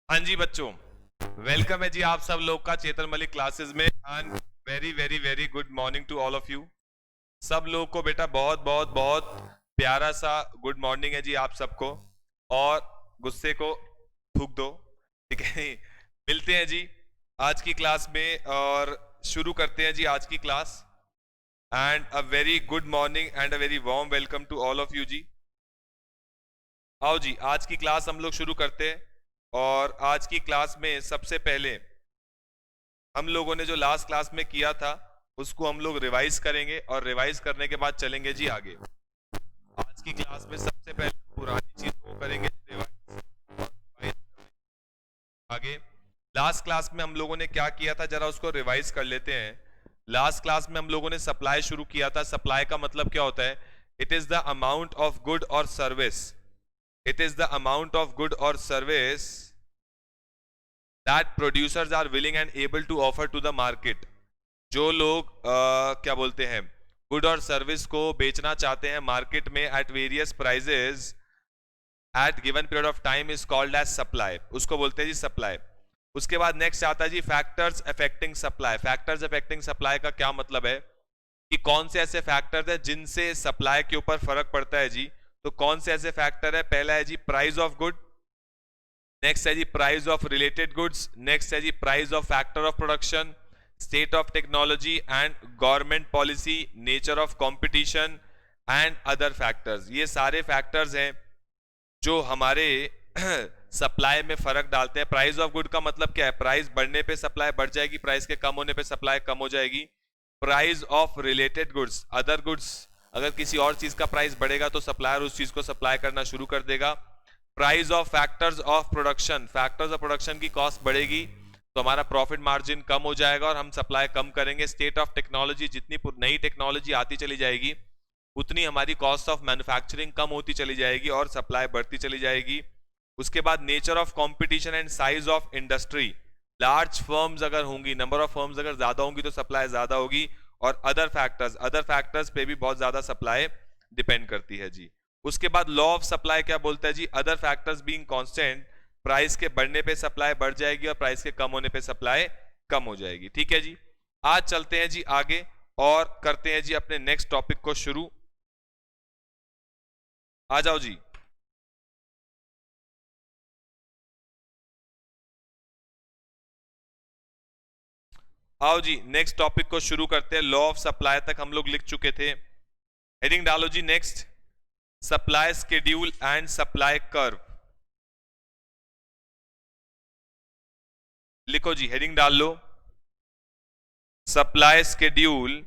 हाँ जी बच्चों, वेलकम है जी आप सब लोग का चेतन मलिक क्लासेस में। And very very very good morning to all of you. सब लोग को बेटा बहुत बहुत बहुत प्यारा सा गुड मॉर्निंग है जी आप सबको। और गुस्से को थूक दो, ठीक है। मिलते हैं जी आज की क्लास में और शुरू करते हैं जी आज की class. And a very good morning and a very warm welcome to all of you जी। आओ जी आज की क्लास हम लोग शुरू करते हैं। और आज की क्लास में सबसे पहले हम लोगों ने जो लास्ट क्लास में किया था उसको हम लोग रिवाइज करेंगे और रिवाइज करने के बाद चलेंगे जी आगे। आज की क्लास में सबसे पहले पुरानी चीजों को करेंगे रिवाइज आगे। लास्ट क्लास में हम लोगों ने क्या किया था जरा उसको रिवाइज कर लेते हैं। लास्ट क्लास में हम लोगों ने सप्लाई शुरू किया था। सप्लाई का मतलब क्या होता है? It is the amount of good और service. It is the amount of good और service that producers are willing and able to offer to the market. जो लोग क्या बोलते हैं, गुड और सर्विस को बेचना चाहते हैं मार्केट में at various prices at given period of time is called as supply. उसको बोलते हैं जी सप्लाई। उसके बाद नेक्स्ट आता है जी factors affecting supply. Factors affecting supply का क्या मतलब है कि कौन से ऐसे फैक्टर्स हैं जिनसे सप्लाई के ऊपर फर्क पड़ता है जी। तो कौन से ऐसे फैक्टर है? पहला है जी प्राइस ऑफ गुड, नेक्स्ट है जी price of related goods, next है जी price of factor of production, state of technology and government policy, nature of competition and other factors. ये सारे फैक्टर्स हैं जो हमारे सप्लाई में फर्क डालते हैं। प्राइस ऑफ गुड का मतलब क्या है? प्राइस बढ़ने पे सप्लाई बढ़ जाएगी, प्राइस के कम होने पे सप्लाई कम हो जाएगी। Price of related goods, other goods, अगर किसी और चीज का प्राइस बढ़ेगा तो सप्लायर उस चीज को सप्लाई करना शुरू कर देगा। Price of factors of production, factors of production की कॉस्ट बढ़ेगी तो हमारा प्रॉफिट मार्जिन कम हो जाएगा और हम सप्लाई कम करेंगे। स्टेट ऑफ टेक्नोलॉजी, जितनी नई टेक्नोलॉजी आती चली जाएगी उतनी हमारी कॉस्ट ऑफ मैन्युफैक्चरिंग कम होती चली जाएगी और सप्लाई बढ़ती चली जाएगी। उसके बाद nature of competition and size of industry. Large firms अगर होंगी, नंबर ऑफ फर्म्स अगर ज्यादा होंगी तो सप्लाई ज्यादा होगी। और अदर फैक्टर्स पे भी बहुत ज्यादा सप्लाई डिपेंड करती है जी। उसके बाद लॉ ऑफ सप्लाई क्या बोलता है जी? Other factors being constant, price के बढ़ने पे सप्लाई बढ़ जाएगी और प्राइस के कम होने पे सप्लाई कम हो जाएगी। ठीक है जी। आज चलते हैं जी आगे और करते हैं जी अपने नेक्स्ट टॉपिक को शुरू। आ जाओ जी। आओ जी नेक्स्ट टॉपिक को शुरू करते हैं। लॉ ऑफ सप्लाई तक हम लोग लिख चुके थे। हेडिंग डालो जी next, supply schedule and supply curve. लिखो जी, हेडिंग डाल लो, सप्लाई स्केड्यूल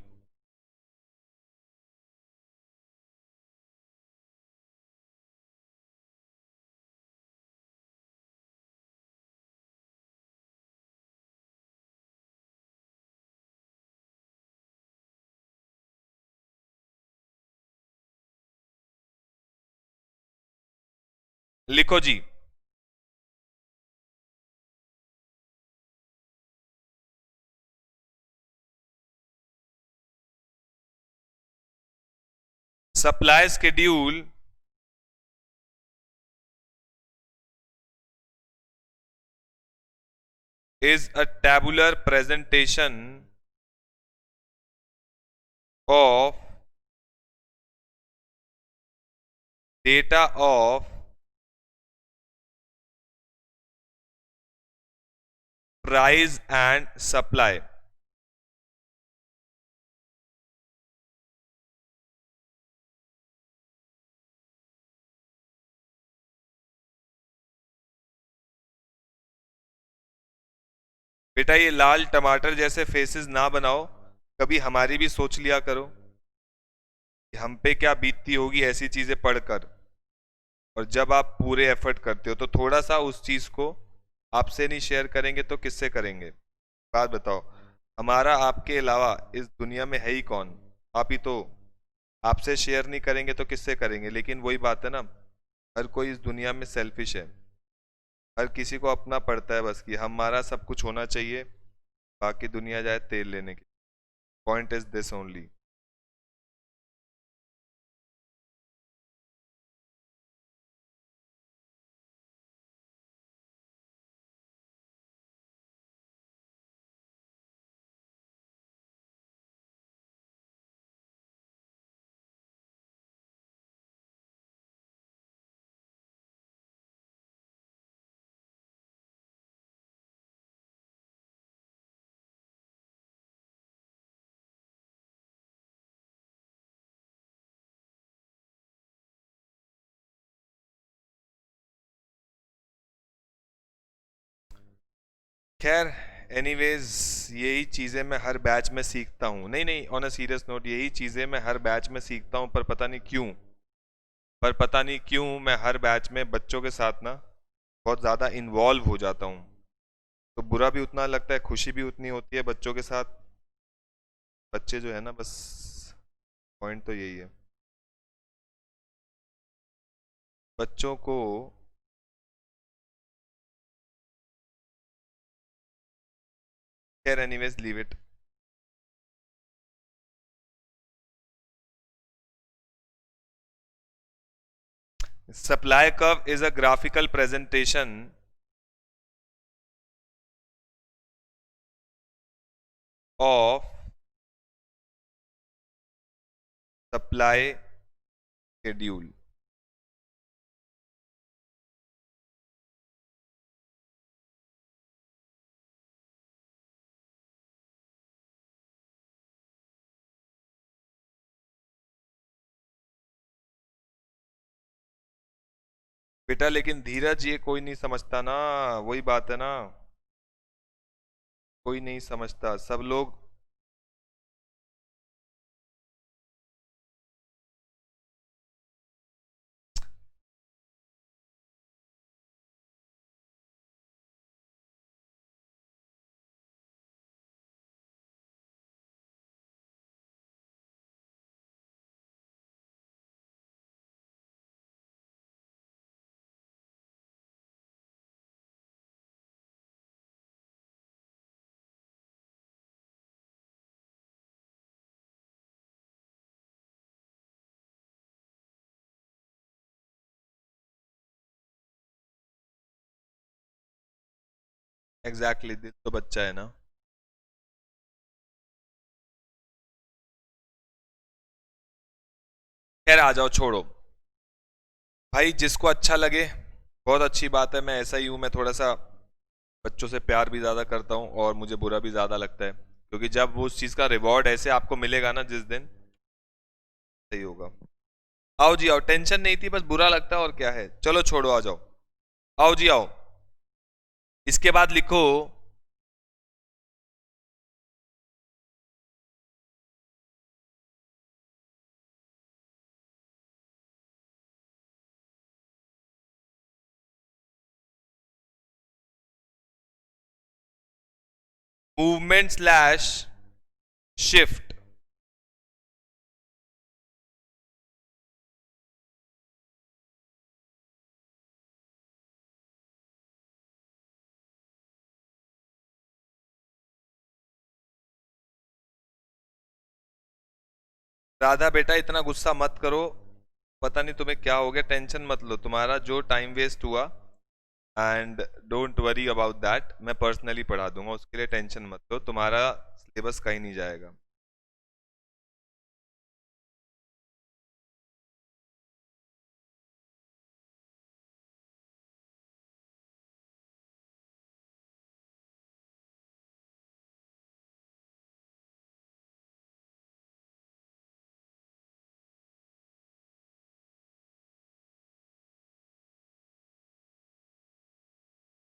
लिखो जी। Supply schedule is a tabular presentation of data of price and supply। बेटा ये लाल टमाटर जैसे फेसेस ना बनाओ, कभी हमारी भी सोच लिया करो कि हम पे क्या बीतती होगी ऐसी चीजें पढ़कर। और जब आप पूरे एफर्ट करते हो तो थोड़ा सा उस चीज को आपसे नहीं शेयर करेंगे तो किससे करेंगे? बात बताओ, हमारा आपके अलावा इस दुनिया में है ही कौन? आप ही तो। आपसे शेयर नहीं करेंगे तो किससे करेंगे? लेकिन वही बात है ना, हर कोई इस दुनिया में सेल्फिश है। हर किसी को अपना पड़ता है बस कि हमारा सब कुछ होना चाहिए, बाकी दुनिया जाए तेल लेने की। Point is this only. खैर, एनीवेज, यही चीज़ें मैं हर बैच में सीखता हूँ। नहीं नहीं, ऑन अ सीरियस नोट, यही चीज़ें मैं हर बैच में सीखता हूँ, पर पता नहीं क्यों मैं हर बैच में बच्चों के साथ ना बहुत ज़्यादा इन्वॉल्व हो जाता हूँ। तो बुरा भी उतना लगता है, खुशी भी उतनी होती है बच्चों के साथ। बच्चे जो है ना, बस पॉइंट तो यही है, बच्चों को। खैर, anyways, leave it. Supply curve is a graphical presentation of supply schedule. बेटा, लेकिन धीरज, ये कोई नहीं समझता ना, वही बात है ना, कोई नहीं समझता, सब लोग। एग्जैक्टली, दिल तो बच्चा है ना। खैर, आ जाओ, छोड़ो भाई, जिसको अच्छा लगे बहुत अच्छी बात है। मैं ऐसा ही हूँ, मैं थोड़ा सा बच्चों से प्यार भी ज़्यादा करता हूँ और मुझे बुरा भी ज़्यादा लगता है, क्योंकि जब वो उस चीज़ का रिवॉर्ड ऐसे आपको मिलेगा ना जिस दिन, सही होगा। आओ जी आओ, टेंशन नहीं थी, बस बुरा लगता है और क्या है। चलो छोड़ो, आ जाओ, आओ जी आओ। इसके बाद लिखो मूवमेंट स्लैश शिफ्ट। राधा बेटा, इतना गुस्सा मत करो, पता नहीं तुम्हें क्या हो गया, टेंशन मत लो, तुम्हारा जो टाइम वेस्ट हुआ, and don't worry about that, मैं पर्सनली पढ़ा दूंगा, उसके लिए टेंशन मत लो, तुम्हारा सिलेबस कहीं नहीं जाएगा।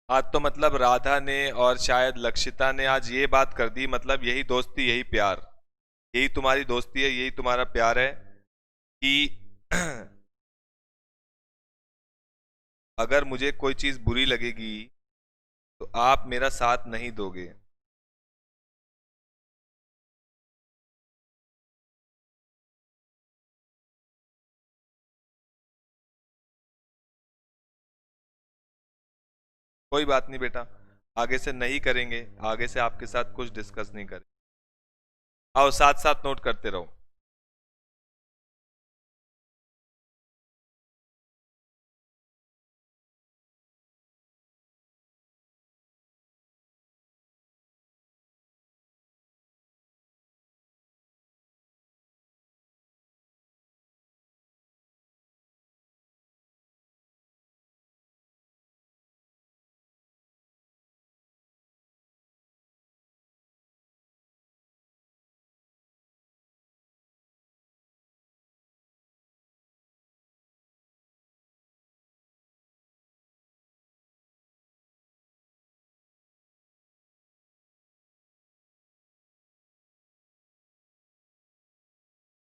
आज तो मतलब राधा ने और शायद लक्षिता ने आज ये बात कर दी, मतलब यही दोस्ती, यही प्यार, यही तुम्हारी दोस्ती है, यही तुम्हारा प्यार है कि अगर मुझे कोई चीज बुरी लगेगी तो आप मेरा साथ नहीं दोगे। कोई बात नहीं बेटा, आगे से नहीं करेंगे, आगे से आपके साथ कुछ डिस्कस नहीं करें। आओ, साथ साथ नोट करते रहो।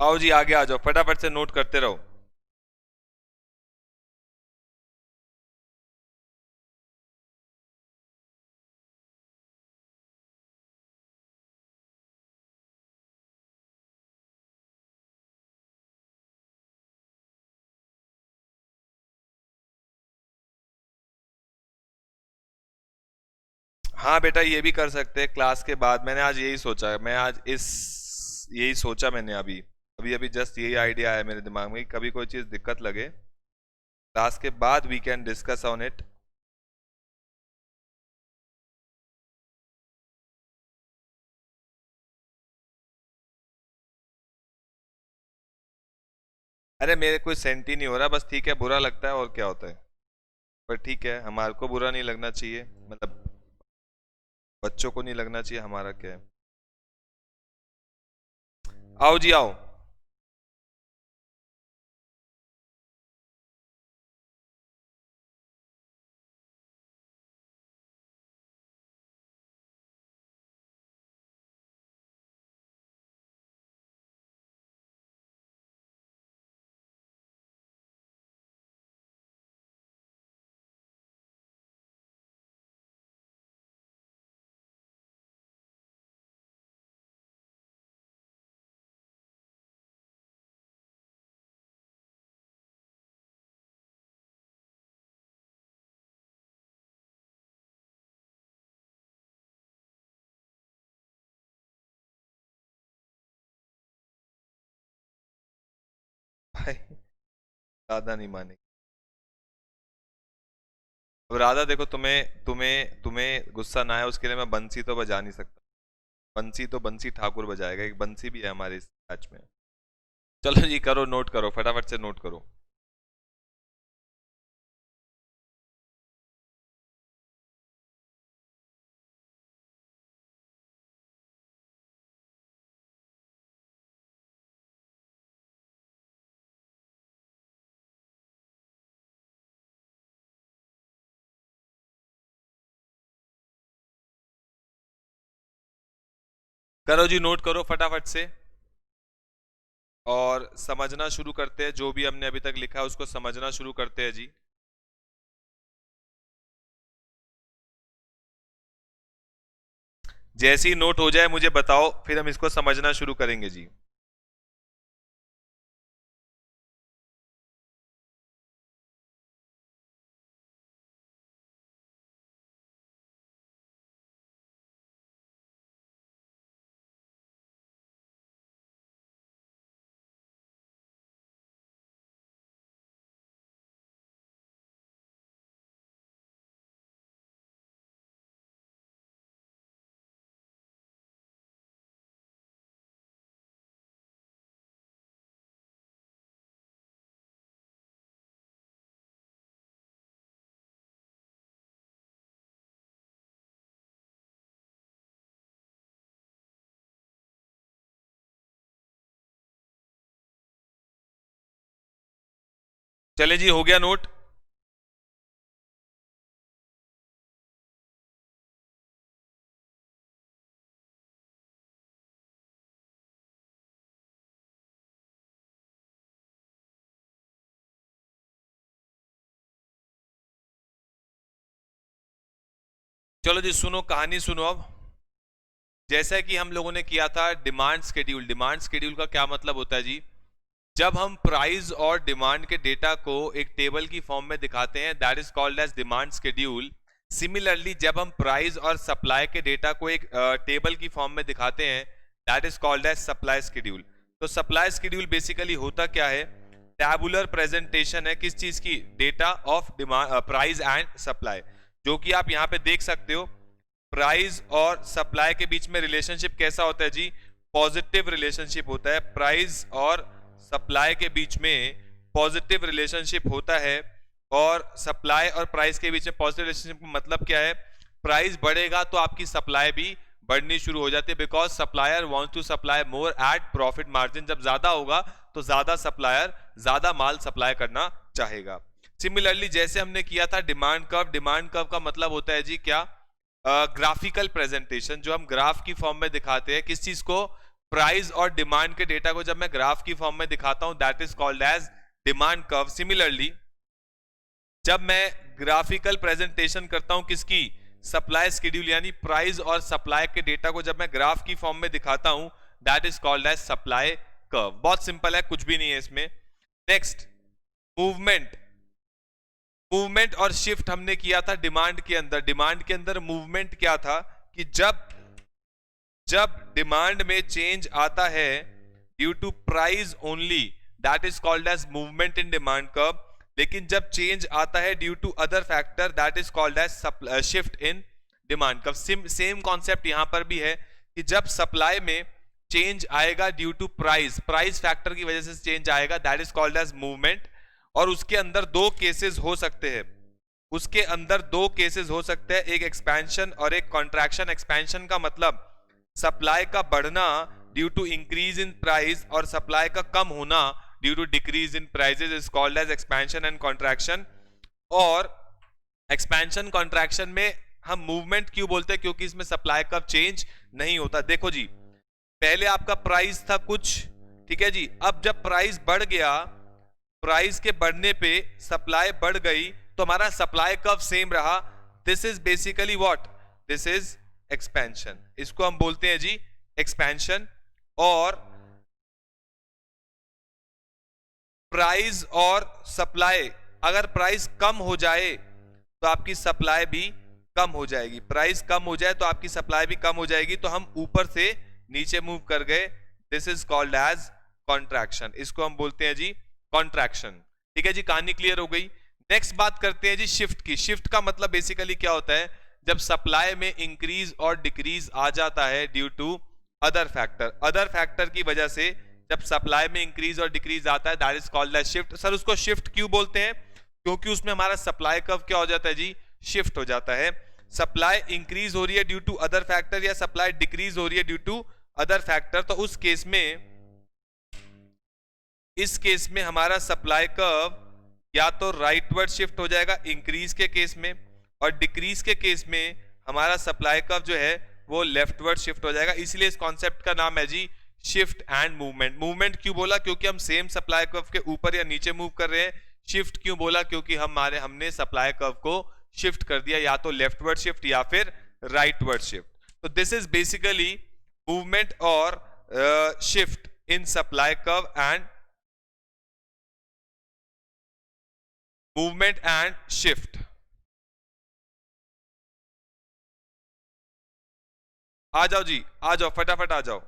आओ जी आगे आ जाओ, फटाफट से नोट करते रहो। हाँ बेटा, ये भी कर सकते हैं क्लास के बाद। मैंने आज यही सोचा, मैं आज इस यही सोचा मैंने अभी अभी अभी जस्ट यही आइडिया आया मेरे दिमाग में कि कभी कोई चीज़ दिक्कत लगे, क्लास के बाद we can discuss on it. अरे मेरे कोई सेंट ही नहीं हो रहा, बस ठीक है, बुरा लगता है और क्या होता है। पर ठीक है, हमारे को बुरा नहीं लगना चाहिए, मतलब बच्चों को नहीं लगना चाहिए, हमारा क्या है। आओ जी आओ। भाई राधा नहीं मानेगी। अब राधा देखो, तुम्हें तुम्हें तुम्हें गुस्सा ना आए उसके लिए मैं बंसी तो बजा नहीं सकता। बंसी तो बंसी ठाकुर बजाएगा, एक बंसी भी है हमारे इस बैच में। चलो जी करो, नोट करो, फटाफट से नोट करो। करो जी, नोट करो फटाफट से। और समझना शुरू करते हैं, जो भी हमने अभी तक लिखा है उसको समझना शुरू करते हैं जी। जैसे ही नोट हो जाए मुझे बताओ, फिर हम इसको समझना शुरू करेंगे जी। चले जी, हो गया नोट। चलो जी सुनो, कहानी सुनो अब। जैसा कि हम लोगों ने किया था डिमांड शेड्यूल। डिमांड शेड्यूल का क्या मतलब होता है जी? जब हम प्राइस और डिमांड के डेटा को एक टेबल की फॉर्म में दिखाते हैं, that is called as demand schedule. Similarly जब हम प्राइस और सप्लाई के डेटा को एक टेबल की फॉर्म में दिखाते हैं, that is called as supply schedule. तो सप्लाई शेड्यूल बेसिकली होता क्या है? टैबुलर प्रेजेंटेशन है किस चीज की? Data of demand, price and supply. जो कि आप यहाँ पे देख सकते हो, प्राइस और सप्लाई के बीच में रिलेशनशिप कैसा होता है जी? पॉजिटिव रिलेशनशिप होता है। प्राइस और सप्लाई के बीच में पॉजिटिव रिलेशनशिप होता है। और सप्लाई और प्राइस के बीच में पॉजिटिव रिलेशनशिप का मतलब क्या है? प्राइस बढ़ेगा तो आपकी सप्लाई भी बढ़नी शुरू हो जाती है, because supplier wants to supply more at profit margin. जब ज्यादा होगा तो ज्यादा सप्लायर ज्यादा माल सप्लाई करना चाहेगा। सिमिलरली जैसे हमने किया था डिमांड कर्व। डिमांड कर्व का मतलब होता है जी क्या? ग्राफिकल प्रेजेंटेशन, जो हम ग्राफ की फॉर्म में दिखाते हैं किस चीज को? प्राइस और डिमांड के डेटा को जब मैं ग्राफ की फॉर्म में दिखाता हूं that is called as demand curve. Similarly जब मैं ग्राफिकल प्रेजेंटेशन करता हूं किसकी, सप्लाई शेड्यूल, यानी प्राइस और सप्लाई के डेटा को जब मैं ग्राफ की फॉर्म में दिखाता हूं that is called as supply curve. बहुत सिंपल है, कुछ भी नहीं है इसमें. Next, movement. मूवमेंट और शिफ्ट हमने किया था डिमांड के अंदर. डिमांड के अंदर मूवमेंट क्या था कि जब जब डिमांड में चेंज आता है due to price only that is called as movement in demand curve. लेकिन जब चेंज आता है due to other factor that is called as shift in demand curve. Same concept यहां पर भी है कि जब सप्लाई में चेंज आएगा due to price, price factor की वजह से चेंज आएगा that is called as movement. और उसके अंदर दो केसेस हो सकते हैं, उसके अंदर दो केसेस हो सकते हैं, एक एक्सपेंशन और एक कॉन्ट्रैक्शन. एक्सपेंशन का मतलब सप्लाई का बढ़ना due to increase in price और सप्लाई का कम होना due to decrease in prices is called as expansion and contraction. और एक्सपेंशन कॉन्ट्रैक्शन में हम मूवमेंट क्यों बोलते हैं, क्योंकि इसमें सप्लाई का चेंज नहीं होता. देखो जी, पहले आपका प्राइस था कुछ, ठीक है जी, अब जब प्राइस बढ़ गया, प्राइस के बढ़ने पे सप्लाई बढ़ गई तो हमारा सप्लाई कर्व सेम रहा. This is basically what, this is expansion. इसको हम बोलते हैं जी एक्सपेंशन. और प्राइस और सप्लाई, अगर प्राइस कम हो जाए तो आपकी सप्लाई भी कम हो जाएगी. प्राइस कम हो जाए तो आपकी सप्लाई भी कम हो जाएगी. तो हम ऊपर से नीचे मूव कर गए. This is called as contraction. इसको हम बोलते हैं जी कॉन्ट्रैक्शन. ठीक है जी, कहानी क्लियर हो गई. नेक्स्ट बात करते हैं जी शिफ्ट की. शिफ्ट का मतलब बेसिकली क्या होता है, जब सप्लाई में इंक्रीज और डिक्रीज आ जाता है due to other factor. Other factor की वजह से जब सप्लाई में इंक्रीज और डिक्रीज आता है that is called as shift. Sir उसको शिफ्ट क्यों बोलते हैं, क्योंकि उसमें हमारा सप्लाई कर्व क्या हो जाता है जी, शिफ्ट हो जाता है. सप्लाई इंक्रीज हो रही है ड्यू टू अदर फैक्टर या सप्लाई डिक्रीज हो रही है ड्यू टू अदर फैक्टर, तो उस केस में, इस केस में हमारा सप्लाई कर्व या तो राइटवर्ड शिफ्ट हो जाएगा इंक्रीज के केस में, और डिक्रीज के केस में हमारा सप्लाई कर्व जो है वो लेफ्टवर्ड शिफ्ट हो जाएगा. इसलिए इस कॉन्सेप्ट का नाम है जी शिफ्ट एंड मूवमेंट. मूवमेंट क्यों बोला, क्योंकि हम सेम सप्लाई कर्व के ऊपर या नीचे मूव कर रहे हैं. शिफ्ट क्यों बोला, क्योंकि हमने सप्लाई कर्व को शिफ्ट कर दिया, या तो लेफ्टवर्ड शिफ्ट या फिर राइटवर्ड शिफ्ट. तो दिस इज बेसिकली मूवमेंट और shift in supply curve and movement and shift. आ जाओ जी, आ जाओ, फटाफट आ जाओ.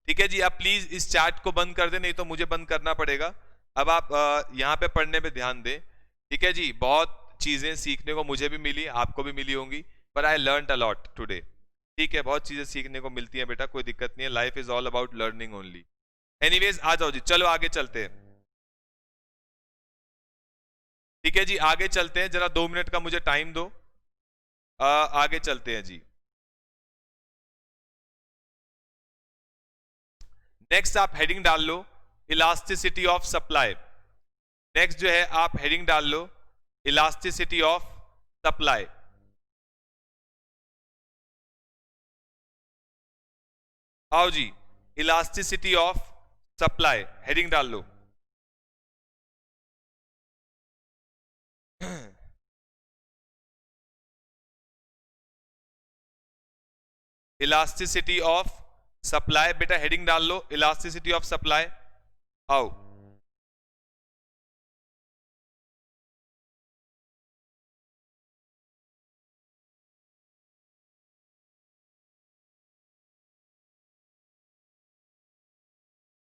ठीक है जी, आप प्लीज इस चैट को बंद कर दें, नहीं तो मुझे बंद करना पड़ेगा. अब आप यहाँ पे पढ़ने पे ध्यान दें. ठीक है जी, बहुत चीजें सीखने को मुझे भी मिली, आपको भी मिली होंगी, पर I learn a lot today. ठीक है, बहुत चीजें सीखने को मिलती हैं बेटा, कोई दिक्कत नहीं है. Life is all about learning only. Anyways आ जाओ जी, चलो आगे चलते हैं. ठीक है जी, आगे चलते हैं. जरा 2 मिनट का मुझे टाइम दो. आगे चलते हैं जी. नेक्स्ट आप हेडिंग डाल लो इलास्टिसिटी ऑफ सप्लाई. नेक्स्ट जो है आप हेडिंग डाल लो इलास्टिसिटी ऑफ सप्लाई. आओ जी, इलास्टिसिटी ऑफ सप्लाई हेडिंग डाल लो. इलास्टिसिटी ऑफ सप्लाई, बेटा हेडिंग डाल लो इलास्टिसिटी ऑफ सप्लाई. आओ.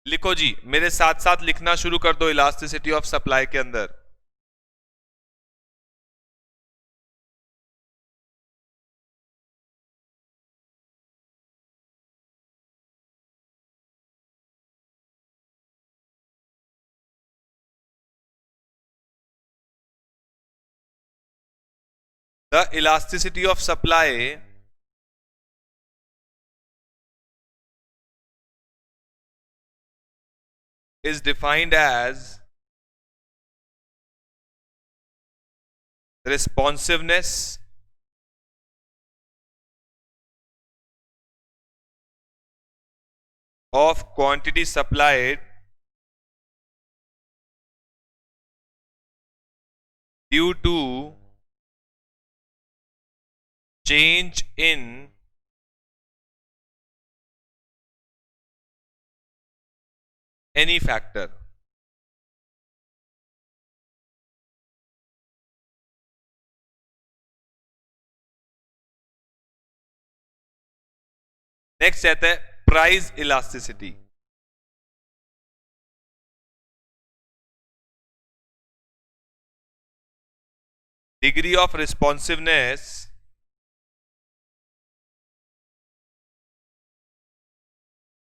लिखो जी, मेरे साथ साथ लिखना शुरू कर दो इलास्टिसिटी ऑफ सप्लाई के अंदर. The elasticity of supply is defined as responsiveness of quantity supplied due to change in any factor. Next आता है price elasticity. Degree of responsiveness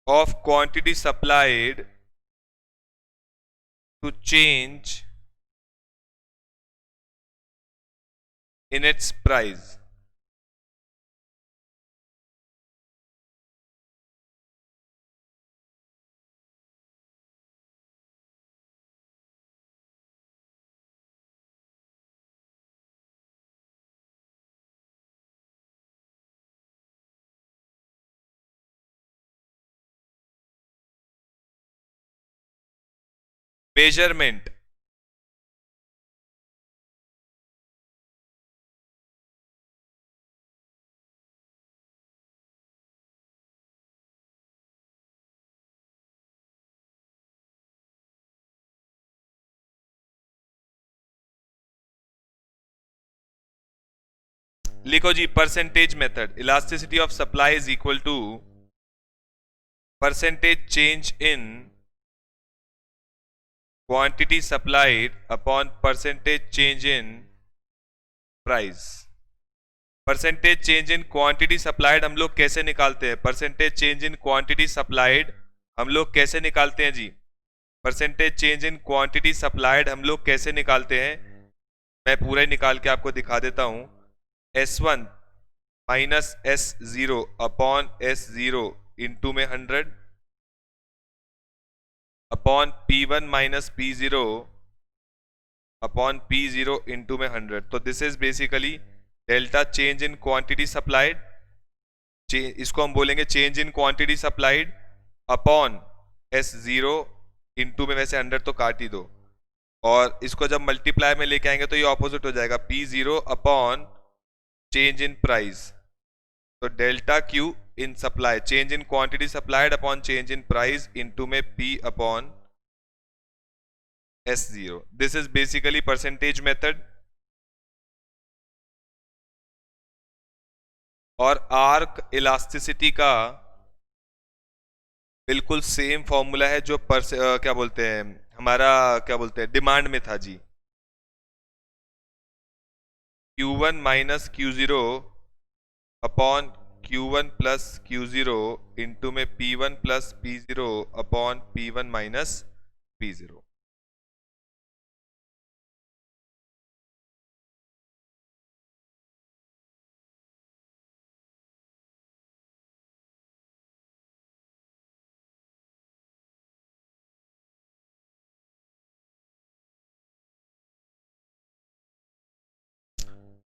of quantity supplied to change in its price. Measurement लिखो जी. Percentage method. Elasticity of supply is equal to percentage change in quantity supplied upon percentage change in price. Percentage change in quantity supplied हम लोग कैसे निकालते हैं? Percentage change in quantity supplied हम लोग कैसे निकालते हैं जी? Percentage change in quantity supplied हम लोग कैसे निकालते हैं? मैं पूरा ही निकाल के आपको दिखा देता हूं. S1 minus S0 upon S0 into में 100 upon P1 minus P0 upon P0 into में 100. तो this is basically delta change in quantity supplied. इसको हम बोलेंगे change in quantity supplied upon S0 into में वैसे 100 तो काट ही दो, और इसको जब मल्टीप्लाई में लेके आएंगे तो ये ऑपोजिट हो जाएगा. P0 upon change in price. तो delta Q in supply, change in quantity supplied upon change in price into में P upon S0. This is basically percentage method. और आर्क इलास्टिसिटी का बिल्कुल सेम फॉर्मूला है जो क्या बोलते हैं हमारा, क्या बोलते हैं, डिमांड में था जी. Q1 minus Q0 upon Q1 plus Q0 into में P1 plus P0 upon P1 minus P0.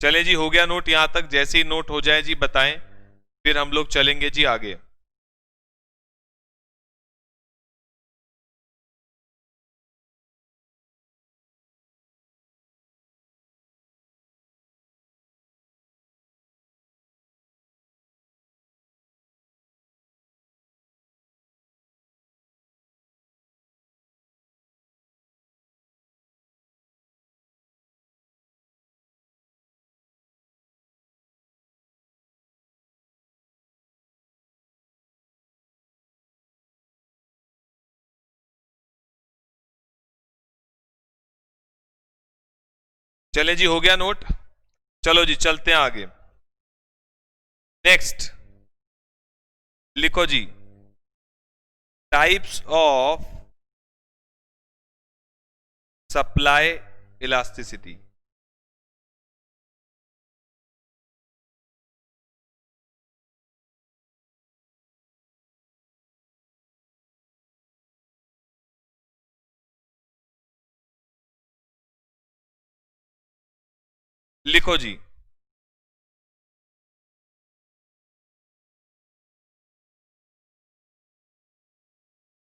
चले जी, हो गया नोट यहां तक? जैसे ही नोट हो जाए जी बताएं, फिर हम लोग चलेंगे जी आगे. चले जी, हो गया नोट? चलो जी चलते हैं आगे. नेक्स्ट लिखो जी. Types of supply elasticity. लिखो जी।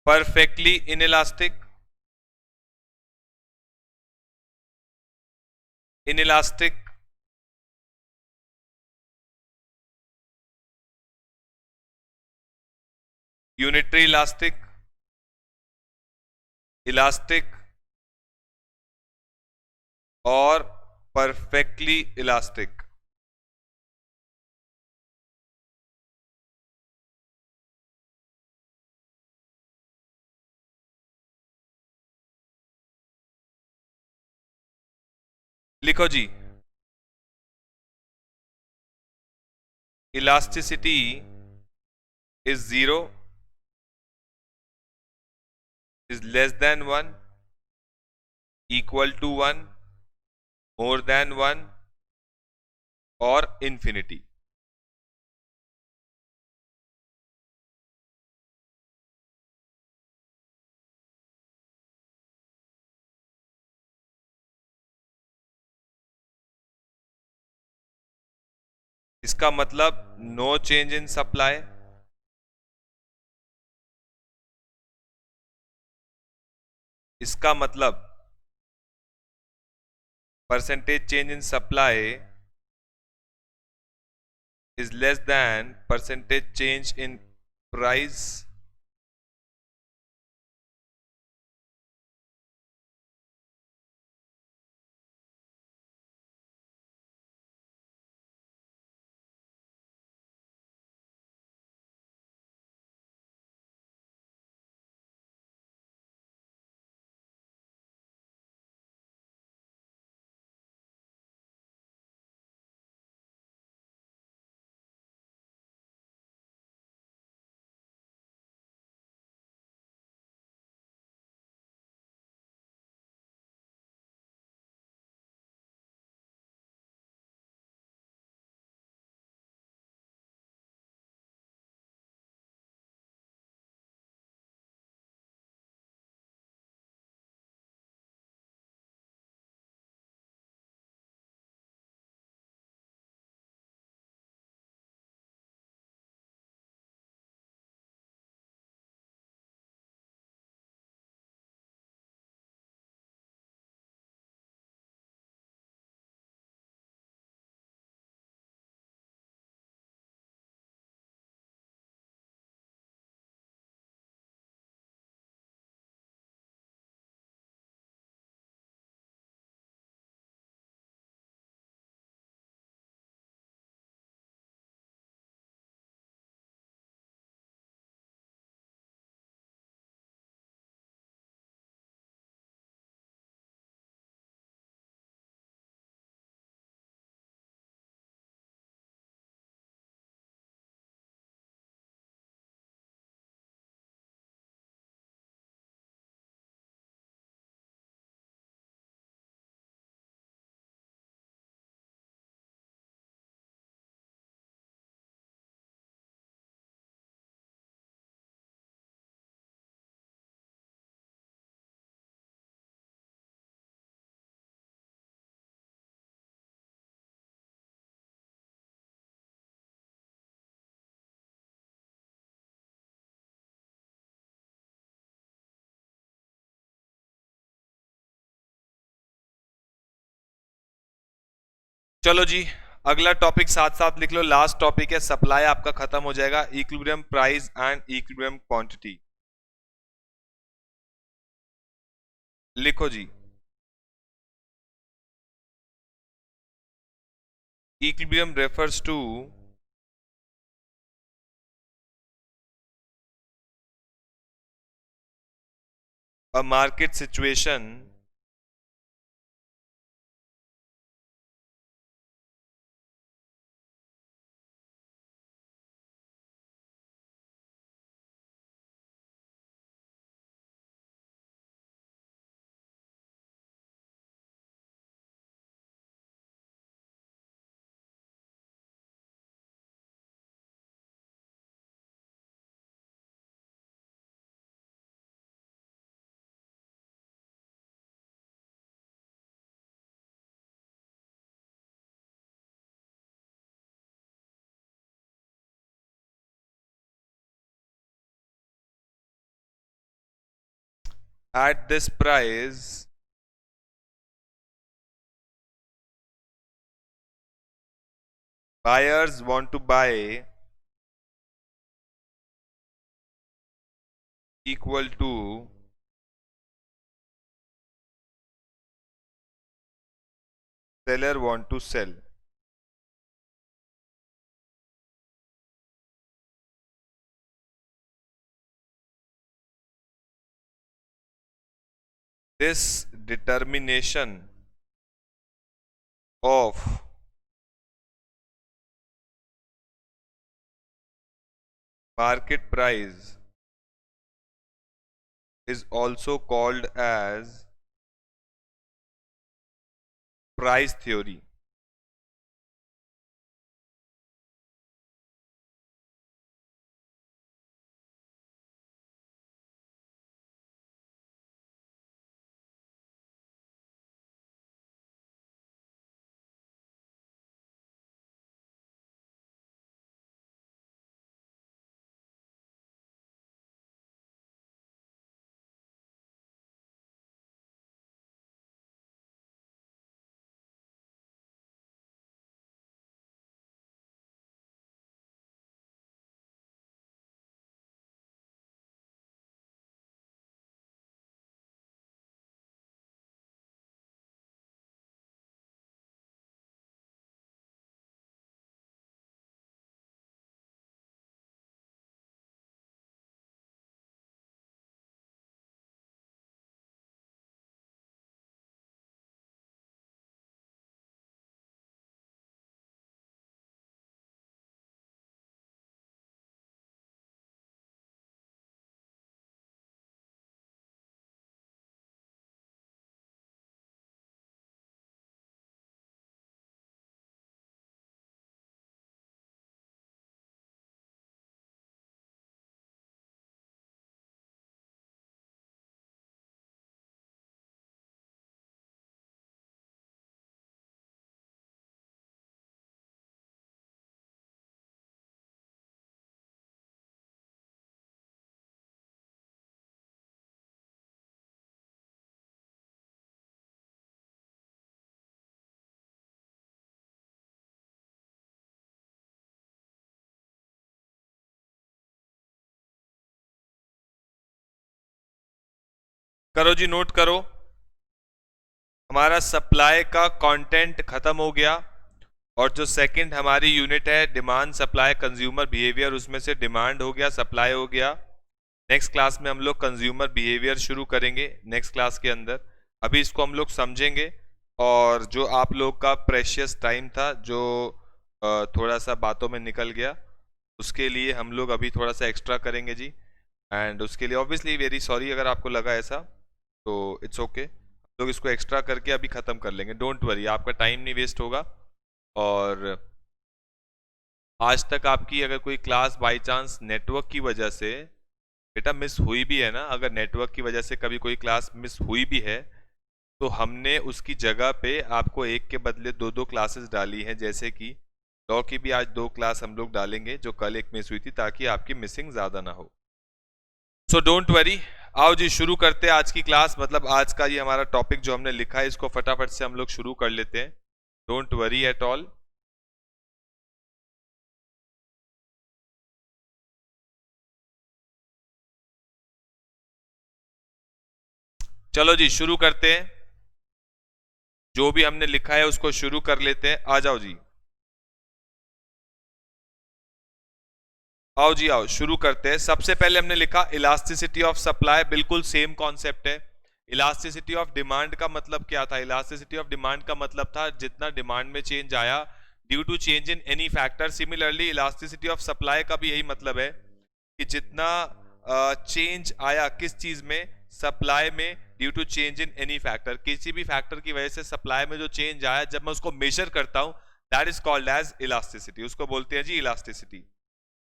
Perfectly inelastic, inelastic, unitary elastic, elastic और परफेक्टली इलास्टिक। लिखो जी। Elasticity is zero, is less than one, equal to one, more than one और इंफिनिटी। इसका मतलब नो चेंज इन सप्लाई, इसका मतलब percentage change in supply is less than percentage change in price। चलो जी, अगला topic साथ साथ लिख लो। लास्ट टॉपिक है, सप्लाई आपका खत्म हो जाएगा। Equilibrium price and equilibrium quantity. लिखो जी। Equilibrium refers to a market situation at this price buyers want to buy equal to seller want to sell. This determination of market price is also called as price theory. करो जी, note करो। हमारा supply का content खत्म हो गया और जो second हमारी यूनिट है डिमांड सप्लाई कंज्यूमर बिहेवियर, उसमें से डिमांड हो गया, सप्लाई हो गया। नेक्स्ट क्लास में हम लोग कंज्यूमर बिहेवियर शुरू करेंगे नेक्स्ट क्लास के अंदर। अभी इसको हम लोग समझेंगे और जो आप लोग का प्रेशियस टाइम था जो थोड़ा सा बातों में निकल गया, उसके लिए हम लोग अभी थोड़ा सा एक्स्ट्रा करेंगे जी। एंड उसके लिए ऑब्वियसली वेरी सॉरी अगर आपको लगा ऐसा, तो इट्स ओके। लोग इसको एक्स्ट्रा करके अभी ख़त्म कर लेंगे, डोंट वरी, आपका टाइम नहीं वेस्ट होगा। और आज तक आपकी अगर कोई क्लास बाय चांस नेटवर्क की वजह से बेटा मिस हुई भी है ना, अगर नेटवर्क की वजह से कभी कोई क्लास मिस हुई भी है तो हमने उसकी जगह पे आपको एक के बदले दो दो क्लासेस डाली हैं। जैसे कि लॉ की भी आज 2 क्लास हम लोग डालेंगे जो कल एक मिस हुई थी, ताकि आपकी मिसिंग ज़्यादा ना हो। सो डोंट वरी, आओ जी शुरू करते हैं आज की क्लास। मतलब आज का ये हमारा टॉपिक जो हमने लिखा है इसको फटाफट से हम लोग शुरू कर लेते हैं, डोंट वरी एट ऑल। चलो जी शुरू करते हैं, जो भी हमने लिखा है उसको शुरू कर लेते हैं। आ जाओ जी, आओ जी आओ शुरू करते हैं। सबसे पहले हमने लिखा इलास्टिसिटी ऑफ सप्लाई, बिल्कुल सेम कॉन्सेप्ट है। इलास्टिसिटी ऑफ डिमांड का मतलब क्या था? इलास्टिसिटी ऑफ डिमांड का मतलब था जितना डिमांड में चेंज आया due to change in any factor. Similarly elasticity of supply का भी यही मतलब है कि जितना चेंज आया किस चीज में, सप्लाई में, due to change in any factor, किसी भी फैक्टर की वजह से सप्लाई में जो चेंज आया जब मैं उसको मेजर करता हूं that is called as elasticity, उसको बोलते हैं जी इलास्टिसिटी।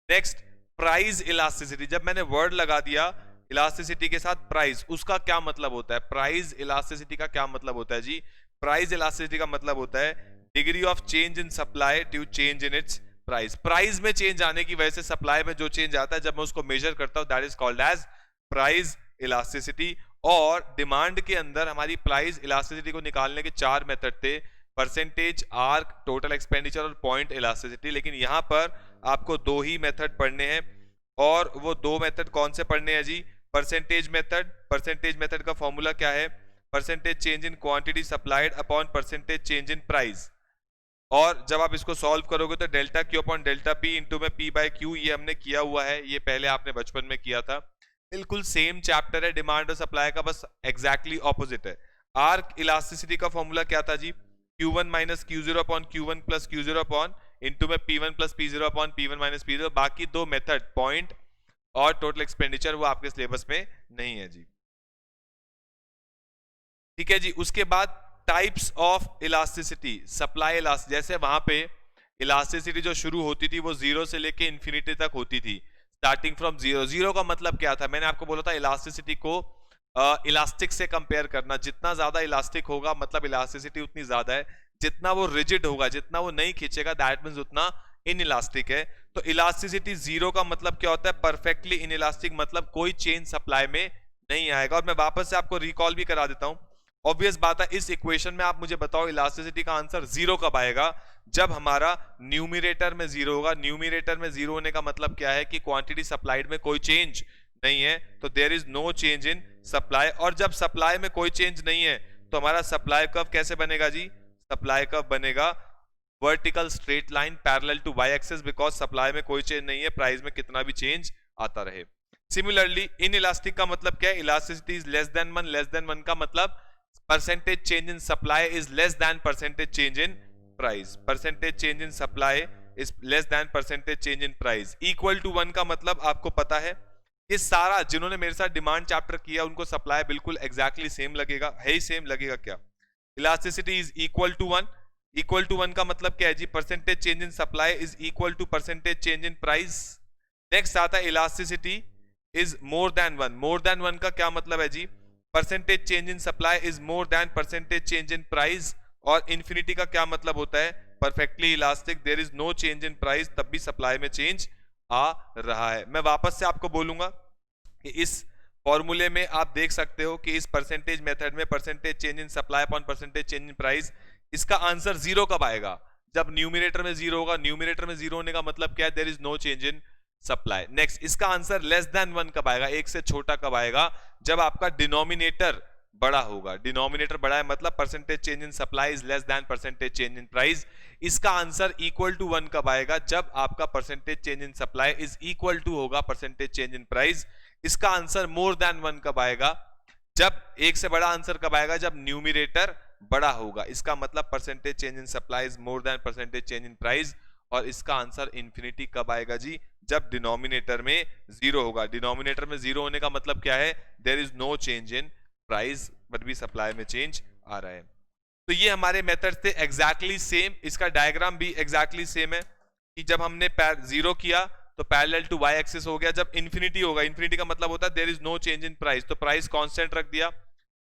नेक्स्ट प्राइस इलास्टिसिटी, जब मैंने वर्ड लगा दिया इलास्टिसिटी के साथ प्राइस, उसका क्या मतलब होता है? प्राइस इलास्टिसिटी का क्या मतलब होता है जी? प्राइस इलास्टिसिटी का मतलब होता है degree of change in supply due change in its price. Price में चेंज आने की वजह से सप्लाई में जो चेंज आता है जब मैं उसको मेजर करता हूं that is called as price elasticity. और डिमांड के अंदर हमारी प्राइस इलास्टिसिटी को निकालने के 4 मेथड थे, परसेंटेज, आर्क, टोटल एक्सपेंडिचर और पॉइंट इलास्टिसिटी। लेकिन यहां पर आपको 2 ही मेथड पढ़ने हैं, और वो 2 मेथड कौन से पढ़ने हैं जी? Percentage method. परसेंटेज मेथड का फॉर्मूला क्या है? Percentage change in quantity supplied upon percentage change in price. और जब आप इसको सॉल्व करोगे तो delta Q upon delta P into में पी बाय क्यू, ये हमने किया हुआ है, ये पहले आपने बचपन में किया था। बिल्कुल सेम चैप्टर है डिमांड और सप्लाई का, बस एग्जैक्टली ऑपोजिट है। आर्क इलास्टिसिटी का फॉर्मूला क्या था जी? Q1 minus Q0 upon Q1 plus Q0 upon into में P1 plus P0 upon P1 minus P0। बाकी 2 मेथड, पॉइंट और टोटल एक्सपेंडिचर, वो आपके सिलेबस में नहीं है जी। ठीक है जी। उसके बाद types of elasticity, supply elasticity. जैसे वहां पे इलास्टिसिटी जो शुरू होती थी वो 0 से लेके इंफिनिटी तक होती थी, स्टार्टिंग फ्रॉम 0। 0 का मतलब क्या था? मैंने आपको बोला था इलास्टिसिटी को इलास्टिक से कंपेयर करना। जितना ज्यादा इलास्टिक होगा मतलब इलास्टिसिटी उतनी ज्यादा है, जितना वो रिजिड होगा, जितना वो नहीं खींचेगा, दैट मींस उतना इनइलास्टिक है। तो इलास्टिसिटी 0 का मतलब क्या होता है? परफेक्टली इनइलास्टिक, मतलब कोई चेंज सप्लाई में नहीं आएगा। और मैं वापस से आपको रिकॉल भी करा देता हूं। ऑब्वियस बात है, इस इक्वेशन में आप मुझे बताओ इलास्टिसिटी का आंसर 0 कब आएगा? जब हमारा न्यूमिरेटर में 0 होगा। न्यूमिरेटर में 0 होने का मतलब क्या है? कि क्वांटिटी सप्लाइड में कोई चेंज नहीं है, तो there is no change in supply. और जब सप्लाई में कोई चेंज नहीं है तो हमारा सप्लाई कर्व कैसे बनेगा जी? सप्लाई कर्व बनेगा vertical straight line parallel to Y axis, because supply में कोई चेंज नहीं है, प्राइस में कितना भी चेंज आता रहे। सिमिलरली इन इलास्टिक का मतलब क्या है? Elasticity is less than 1। Less than 1 का मतलब percentage change in supply is less than percentage change in price. Percentage change in supply is less than percentage change in price. Equal to 1 का मतलब आपको पता है, ये सारा जिन्होंने मेरे साथ डिमांड चैप्टर किया उनको सप्लाई बिल्कुल एग्जैक्टली सेम लगेगा। है ही सेम लगेगा क्या? Elasticity is equal to 1। Equal to 1 का मतलब क्या है जी? Percentage change in supply is equal to percentage change in price. Next आता है elasticity is more than 1। More than 1 का क्या मतलब है जी? Percentage change in supply is more than percentage change in price. और इंफिनिटी का क्या मतलब होता है? Perfectly elastic, there is no change in price, तब भी सप्लाई में चेंज आ रहा है। मैं वापस से आपको बोलूंगा कि इस फॉर्मूले में आप देख सकते हो कि इस परसेंटेज मेथड में percentage change in supply upon percentage change in price, इसका आंसर 0 कब आएगा? जब न्यूमिनेटर में 0 होगा। न्यूमिनेटर में 0 होने का मतलब क्या है? There is no change in supply. Next, इसका आंसर लेस देन 1 कब आएगा? 1 से छोटा कब आएगा? जब आपका डिनोमिनेटर बड़ा होगा। डिनोमिनेटर बड़ा है मतलब percentage change in supply is less than percentage change in price. इसका आंसर इक्वल टू 1 कब आएगा? जब आपका percentage change in supply is equal to होगा परसेंटेज चेंज इन प्राइस। इसका आंसर मोर देन 1 कब आएगा? जब 1 से बड़ा आंसर कब आएगा? जब न्यूमिनेटर बड़ा होगा। इसका मतलब percentage change in supply is more than percentage change in price. और इसका आंसर इंफिनिटी कब आएगा जी? जब डिनोमिनेटर में 0 होगा। डिनोमिनेटर में 0 होने का मतलब क्या है? There is no change in price but भी सप्लाई में चेंज आ रहा है। तो ये हमारे मेथड थे एग्जैक्टली सेम। इसका डायग्राम भी एग्जैक्टली सेम है कि जब हमने 0 किया तो पैरेलल टू वाई एक्सिस हो गया। जब इंफिनिटी होगा, इंफिनिटी का मतलब होता है there is no change in price, तो प्राइस कांस्टेंट रख दिया।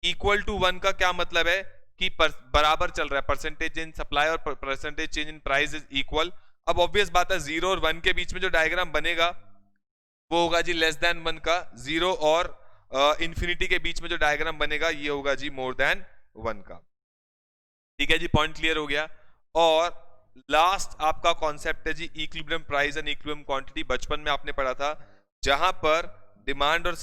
इक्वल टू 1 का क्या मतलब है? कि बराबर चल रहा है, परसेंटेज इन सप्लाई और percentage change in price is equal. अब ऑब्वियस बात है 0 और 1 के बीच में जो डायग्राम बनेगा वो होगा जी लेस देन 1 का। 0 और इंफिनिटी के बीच में जो डायग्राम बनेगा ये होगा जी मोर देन 1 का। ठीक है जी, पॉइंट क्लियर हो गया। और लास्ट आपका कॉन्सेप्ट है जी equilibrium price and equilibrium quantity. बचपन में आपने पढ़ा था जहां पर डिमांड और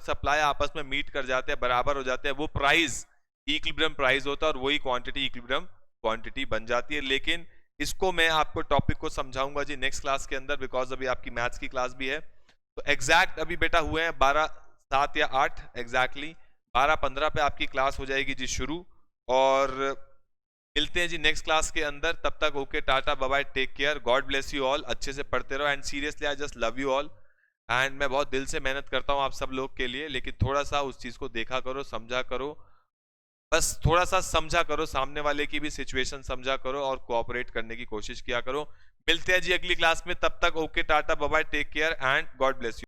सप्लाई आपस में मीट कर जाते हैं, बराबर हो जाते हैं, वो प्राइस इक्विलिब्रियम प्राइस होता है और वही क्वांटिटी इक्विलिब्रियम क्वांटिटी बन जाती है। लेकिन इसको मैं आपको टॉपिक को समझाऊंगा जी नेक्स्ट क्लास के अंदर, बिकॉज अभी आपकी मैथ्स की क्लास भी है। तो एग्जैक्ट अभी बेटा हुए हैं 12:07 या 8 एग्जैक्टली 12:15 पे आपकी क्लास हो जाएगी जी शुरू। और मिलते हैं जी नेक्स्ट क्लास के अंदर। तब तक okay, tata, bye bye, take care, God bless you all. अच्छे से पढ़ते रहो and seriously I just love you all. And मैं बहुत दिल से मेहनत करता हूँ आप सब लोग के लिए, लेकिन थोड़ा सा उस चीज़ को देखा करो, समझा करो, बस थोड़ा सा समझा करो, सामने वाले की भी सिचुएशन समझा करो और कोऑपरेट करने की कोशिश किया करो। मिलते हैं जी अगली क्लास में, तब तक okay, tata, bye bye, take care and God bless you.